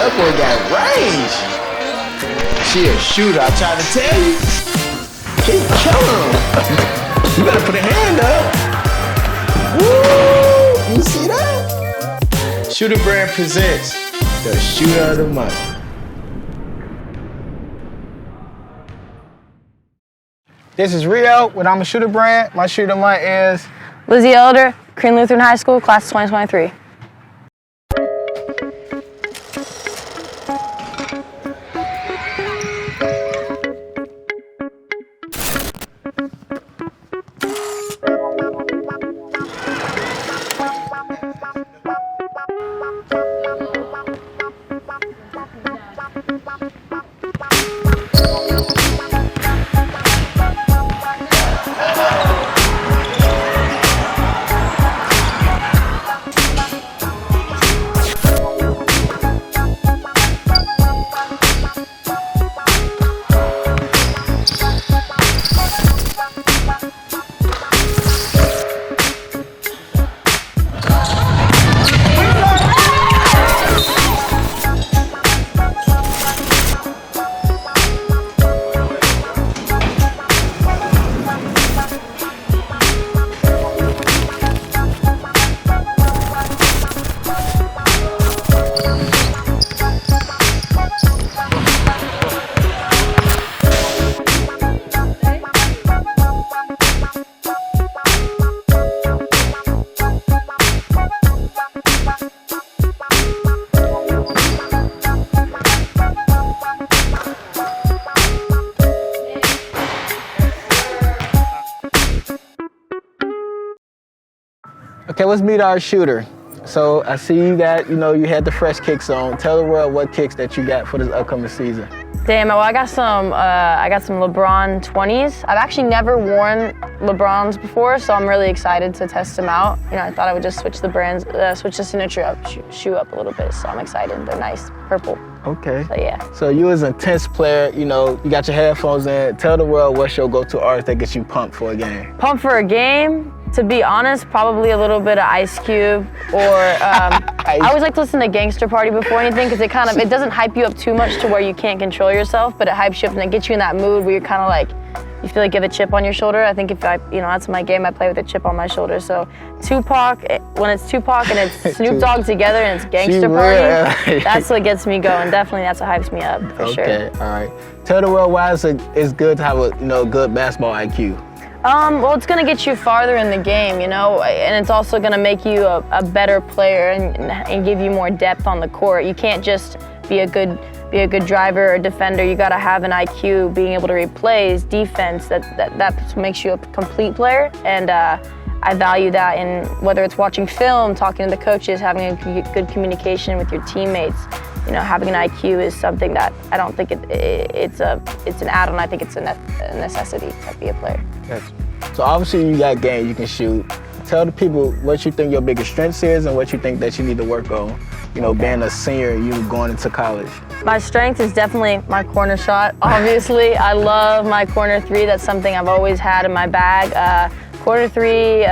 That boy got range. She a shooter, I tried to tell you. Keep killing him. You better put a hand up. Woo! You see that? Shooter Brand presents the Shooter of the Month. This is Rio with I'm a Shooter Brand. My Shooter of the Month is Lizzie Elder, Korean Lutheran High School, class of 2023. Okay, let's meet our shooter. So I see you got, you had the fresh kicks on. Tell the world what kicks that you got for this upcoming season. Damn, well, I got some LeBron 20s. I've actually never worn LeBrons before, so I'm really excited to test them out. I thought I would just switch the signature up, shoe up a little bit, so I'm excited. They're nice, purple. Okay. So yeah. So you as an intense player, you got your headphones in. Tell the world what's your go-to artist that gets you pumped for a game. Pumped for a game? To be honest, probably a little bit of Ice Cube, or I always like to listen to Gangster Party before anything, because it doesn't hype you up too much to where you can't control yourself, but it hypes you up and it gets you in that mood where you're kind of like, you feel like you have a chip on your shoulder. I think if that's my game, I play with a chip on my shoulder. So Tupac, when it's Tupac and it's Snoop Dogg together and it's Gangster Party, that's what gets me going. Definitely, that's what hypes me up for sure. Okay, all right. Tell the world why it's good to have a good basketball IQ. Well, it's gonna get you farther in the game, and it's also gonna make you a better player and give you more depth on the court. You can't just be a good driver or defender. You gotta have an IQ, being able to read plays, defense. That makes you a complete player, and I value that in whether it's watching film, talking to the coaches, having a good communication with your teammates. Having an IQ is something that I don't think it's an add-on. I think it's a necessity to be a player. Yes. So obviously you got game, you can shoot. Tell the people what you think your biggest strengths is and what you think that you need to work on. Being a senior, you going into college. My strength is definitely my corner shot. Obviously, I love my corner three. That's something I've always had in my bag. Corner three,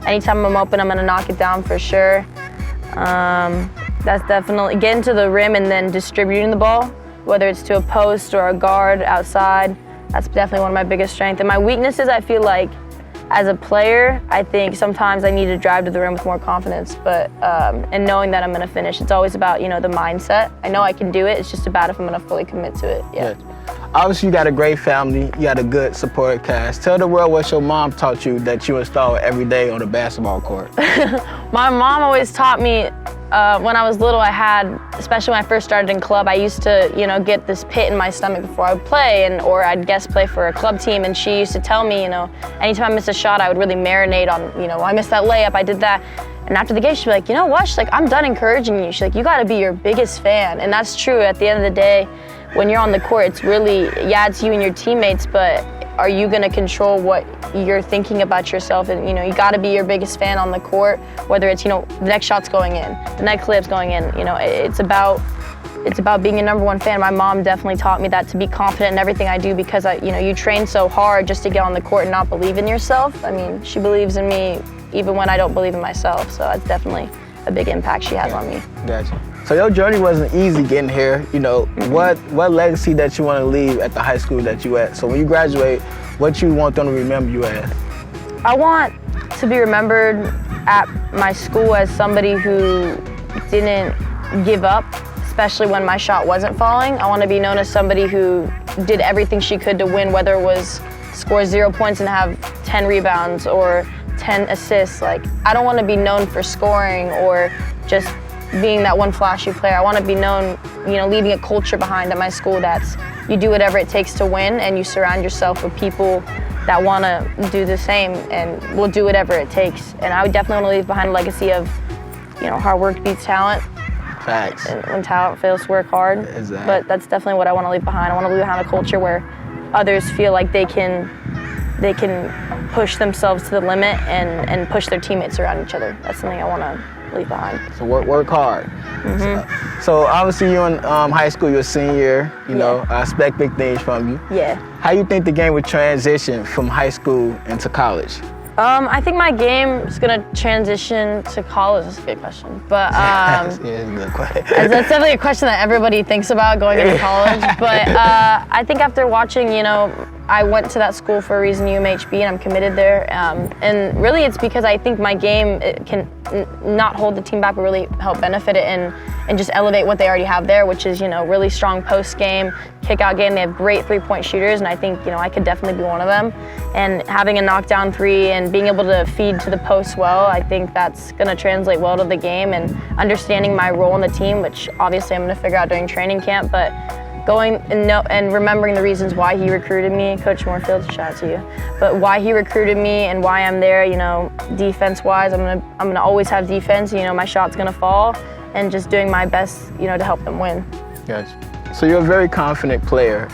anytime I'm open, I'm gonna knock it down for sure. That's definitely getting to the rim and then distributing the ball, whether it's to a post or a guard outside. That's definitely one of my biggest strengths. And my weaknesses, I feel like, as a player, I think sometimes I need to drive to the rim with more confidence, but and knowing that I'm gonna finish. It's always about, the mindset. I know I can do it, it's just about if I'm gonna fully commit to it, yeah. Obviously you got a great family, you got a good support cast. Tell the world what your mom taught you that you install every day on the basketball court. My mom always taught me, when I was little, especially when I first started in club, I used to, get this pit in my stomach before I would play, or I'd guest play for a club team, and she used to tell me, anytime I missed a shot, I would really marinate on, I missed that layup, I did that. And after the game, she'd be like, what? She's like, I'm done encouraging you. She's like, you gotta be your biggest fan. And that's true. At the end of the day, when you're on the court, it's really, it's you and your teammates, but are you gonna control what you're thinking about yourself? And you gotta be your biggest fan on the court, whether it's, the next shot's going in, the next clip's going in, it's about being a number one fan. My mom definitely taught me that, to be confident in everything I do, because you train so hard just to get on the court and not believe in yourself. I mean, she believes in me even when I don't believe in myself, so that's definitely a big impact she has on me. Gotcha. So your journey wasn't easy getting here. You know, what legacy that you want to leave at the high school that you at? So when you graduate, what you want them to remember you as? I want to be remembered at my school as somebody who didn't give up, especially when my shot wasn't falling. I want to be known as somebody who did everything she could to win, whether it was score 0 points and have 10 rebounds or 10 assists. Like, I don't want to be known for scoring or just being that one flashy player. I want to be known, you know, leaving a culture behind at my school that's you do whatever it takes to win, and you surround yourself with people that want to do the same and will do whatever it takes. And I would definitely want to leave behind a legacy of, you know, hard work beats talent. Facts. And when talent fails to work hard. Exactly. But that's definitely what I want to leave behind. I want to leave behind a culture where others feel like they can push themselves to the limit and push their teammates around each other. That's something I want to leave behind. So work hard. So obviously you're in high school, you're a senior, you know, I expect big things from you. Yeah. How you think the game would transition from high school into college? I think my game is going to transition to college. That's a good question. But Yeah, it's a good question. that's definitely a question that everybody thinks about going into college. But I think after watching, you know, I went to that school for a reason, UMHB, and I'm committed there. And really it's because I think my game can not hold the team back, but really help benefit it and just elevate what they already have there, which is, you know, really strong post game, kick out game. They have great 3-point shooters, and I think, you know, I could definitely be one of them. And having a knockdown three and being able to feed to the post well, I think that's going to translate well to the game, and understanding my role on the team, which obviously I'm going to figure out during training camp, but going and remembering the reasons why he recruited me. Coach Moorfield, shout out to you. But why he recruited me and why I'm there, you know, defense-wise, I'm gonna always have defense. You know, my shot's gonna fall, and just doing my best, you know, to help them win. Gotcha. So you're a very confident player.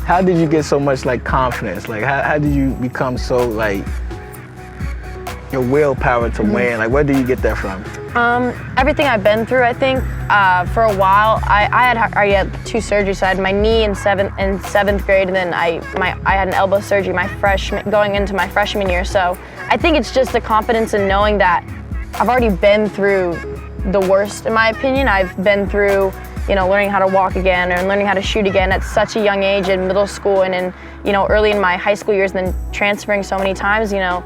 How did you get so much like confidence? Like how did you become so like your willpower to win? Like where did you get that from? Everything I've been through, I think. For a while, I already had 2 surgeries. So I had my knee in seventh grade, and then I had an elbow surgery going into my freshman year. So I think it's just the confidence in knowing that I've already been through the worst, in my opinion. I've been through, you know, learning how to walk again or learning how to shoot again at such a young age in middle school and in, you know, early in my high school years, and then transferring so many times, you know.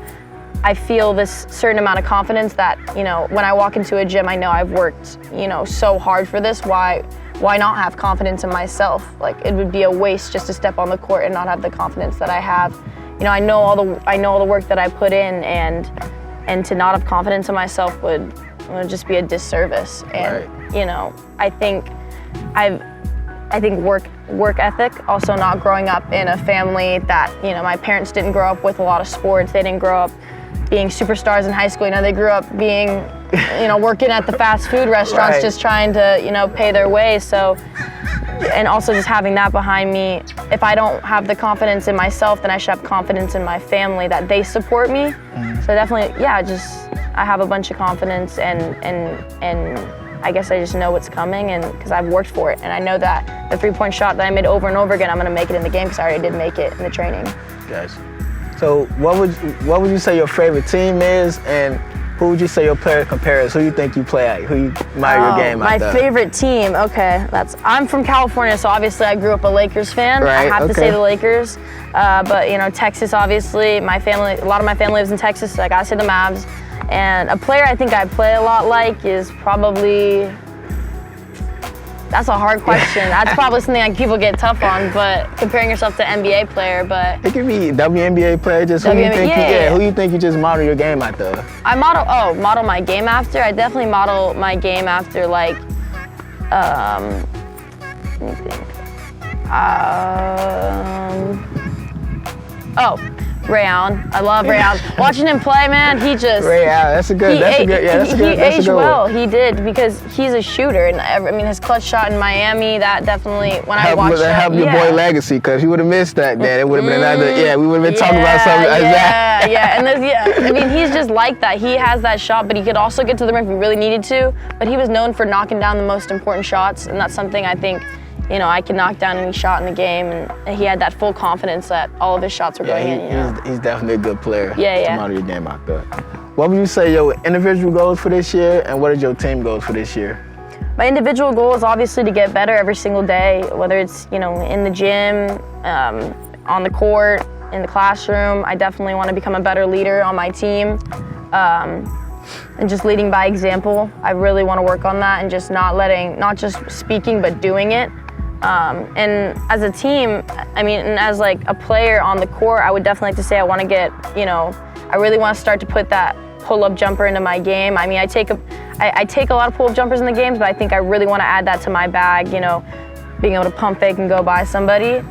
I feel this certain amount of confidence that, you know, when I walk into a gym, I know I've worked, you know, so hard for this. Why not have confidence in myself? Like, it would be a waste just to step on the court and not have the confidence that I have. You know, I know all the work that I put in, and to not have confidence in myself would just be a disservice. And you know, I think work ethic, also not growing up in a family that, you know, my parents didn't grow up with a lot of sports. They didn't grow up being superstars in high school. You know, they grew up being, you know, working at the fast food restaurants, just trying to, you know, pay their way. So, and also just having that behind me, if I don't have the confidence in myself, then I should have confidence in my family that they support me. So definitely, yeah, I have a bunch of confidence, and I guess I just know what's coming, and because I've worked for it, and I know that the 3-point shot that I made over and over again, I'm going to make it in the game because I already did make it in the training. Gotcha. So what would you say your favorite team is, and who would you say your player compares? Who you think you play at? Who you admire your game my out there? favorite team, okay, I'm from California, so obviously I grew up a Lakers fan. I have to say the Lakers, but you know, Texas, obviously, a lot of my family lives in Texas, so I gotta say the Mavs. And a player I think I play a lot like is probably, that's a hard question. That's probably something like people get tough on, but comparing yourself to NBA player, but. It could be WNBA player, just who you think you just model your game out there? I model my game after? I definitely model my game after, like, let me think. Ray Allen. I love Ray Allen. Watching him play, man, he just. Ray Allen, He aged well. He did, because he's a shooter, and I mean his clutch shot in Miami. That definitely, when I watched that, help your boy legacy, because he would have missed that. Then it would have been another. Yeah, we would have been talking about something like that. I mean, he's just like that. He has that shot, but he could also get to the rim if he really needed to. But he was known for knocking down the most important shots, and that's something I think, you know, I can knock down any shot in the game, and he had that full confidence that all of his shots were going in. You know? He's definitely a good player. Yeah. To model your game out there. What would you say your individual goals for this year, and what are your team goals for this year? My individual goal is obviously to get better every single day, whether it's, in the gym, on the court, in the classroom. I definitely want to become a better leader on my team, and just leading by example. I really want to work on that and just not just speaking, but doing it. And as a team, and as like a player on the court, I would definitely like to say I want to get, I really want to start to put that pull-up jumper into my game. I take a lot of pull-up jumpers in the games, but I think I really want to add that to my bag, being able to pump fake and go by somebody.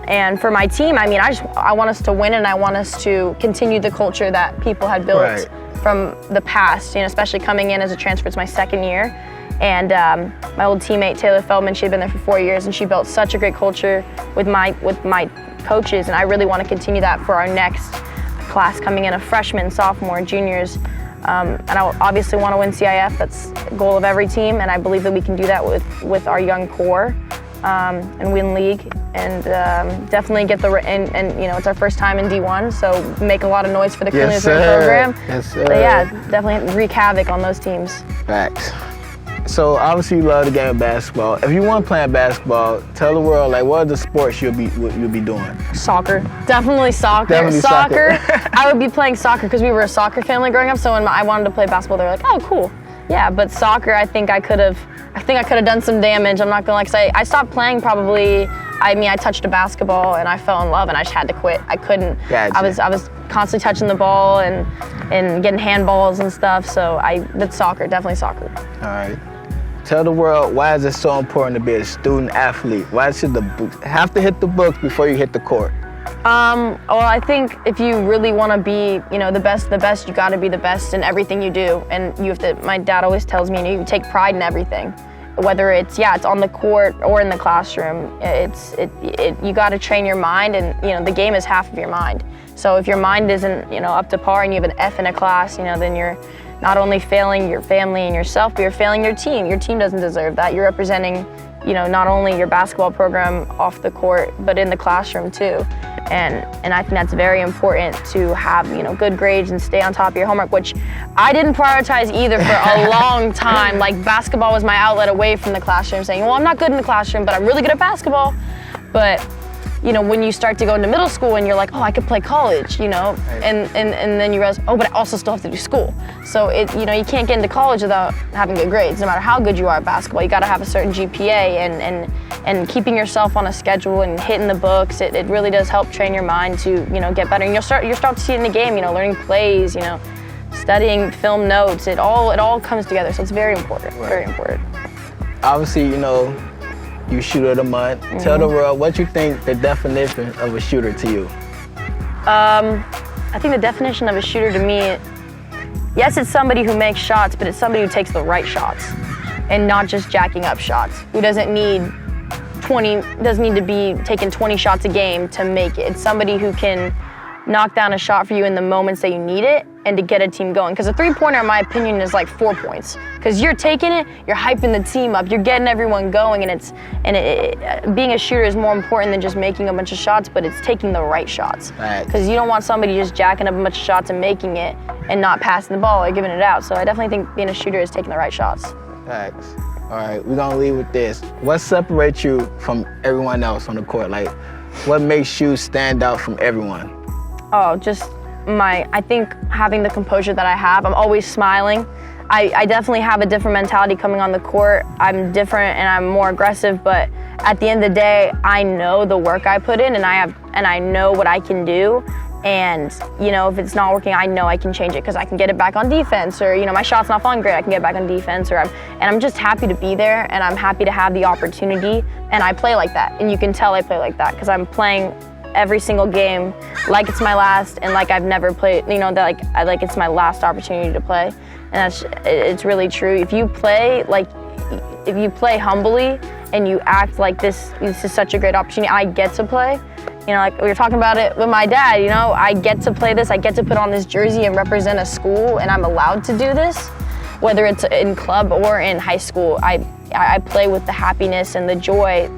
And for my team, I want us to win, and I want us to continue the culture that people had built from the past, especially coming in as a transfer. It's my second year. And my old teammate, Taylor Feldman, she had been there for 4 years, and she built such a great culture with my coaches, and I really want to continue that for our next class coming in of freshmen, sophomore, juniors. And I obviously want to win CIF. That's the goal of every team, and I believe that we can do that with our young core, and win league, and definitely get it's our first time in D1, so make a lot of noise for the Cornelius program. Yes, sir. But yeah, definitely wreak havoc on those teams. Facts. So obviously you love the game of basketball. If you want to play basketball, tell the world what are the sports you'll be doing? Soccer, definitely soccer. Definitely soccer. I would be playing soccer because we were a soccer family growing up. So when I wanted to play basketball, they were like, "Oh, cool, yeah." But soccer, I think I could have done some damage. I'm not gonna I stopped playing probably. I touched a basketball and I fell in love and I just had to quit. I couldn't. Gotcha. I was constantly touching the ball and getting handballs and stuff. So that's soccer, definitely soccer. All right. Tell the world, why is it so important to be a student athlete? Why should have to hit the books before you hit the court? Well, I think if you really want to be, the best, you got to be the best in everything you do. And you have to. My dad always tells me, you take pride in everything, whether it's on the court or in the classroom. You got to train your mind, and the game is half of your mind. So if your mind isn't, up to par, and you have an F in a class, then you're not only failing your family and yourself, but you're failing your team. Your team doesn't deserve that. You're representing, not only your basketball program off the court, but in the classroom too. And I think that's very important to have, good grades and stay on top of your homework, which I didn't prioritize either for a long time. Like basketball was my outlet away from the classroom, saying, well, I'm not good in the classroom, but I'm really good at basketball. But when you start to go into middle school and you're like, oh, I could play college, and then you realize, oh, but I also still have to do school. So you can't get into college without having good grades, no matter how good you are at basketball. You got to have a certain GPA, and keeping yourself on a schedule and hitting the books. It really does help train your mind to get better. And you'll start to see it in the game. Learning plays, studying film notes. It all comes together. So it's very important. Right. Very important. Obviously, you shooter of the month. Mm-hmm. Tell the world what you think the definition of a shooter to you. I think the definition of a shooter to me, yes, it's somebody who makes shots, but it's somebody who takes the right shots and not just jacking up shots. Who doesn't need to be taking 20 shots a game to make it. It's somebody who can knock down a shot for you in the moments that you need it and to get a team going. Because a three-pointer, in my opinion, is like 4 points. Because you're taking it, you're hyping the team up, you're getting everyone going, and being a shooter is more important than just making a bunch of shots, but it's taking the right shots. Because you don't want somebody just jacking up a bunch of shots and making it and not passing the ball or giving it out. So I definitely think being a shooter is taking the right shots. Thanks. All right, we're gonna leave with this. What separates you from everyone else on the court? What makes you stand out from everyone? Oh, just I think having the composure that I have. I'm always smiling. I definitely have a different mentality coming on the court. I'm different and I'm more aggressive, but at the end of the day, I know the work I put in and I know what I can do. And, if it's not working, I know I can change it because I can get it back on defense, or, my shot's not falling great, I can get it back on defense, and I'm just happy to be there, and I'm happy to have the opportunity, and I play like that. And you can tell I play like that because I'm playing every single game like it's my last, and like I've never played, like it's my last opportunity to play. And it's really true. If you play humbly and you act like this is such a great opportunity, I get to play. Like we were talking about it with my dad, I get to play this, I get to put on this jersey and represent a school, and I'm allowed to do this, whether it's in club or in high school. I play with the happiness and the joy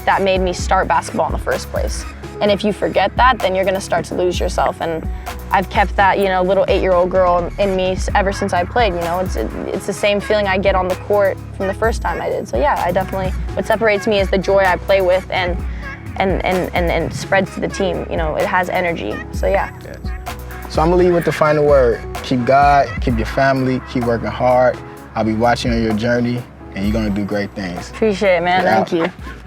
that made me start basketball in the first place. And if you forget that, then you're gonna start to lose yourself. And I've kept that, you know, little 8-year-old girl in me ever since I played. You know, it's the same feeling I get on the court from the first time I did. So yeah, I definitely, what separates me is the joy I play with and spreads to the team. You know, it has energy. So yeah. So I'm gonna leave you with the final word. Keep God, keep your family, keep working hard. I'll be watching on your journey, and you're gonna do great things. Appreciate it, man. You're Thank out. you.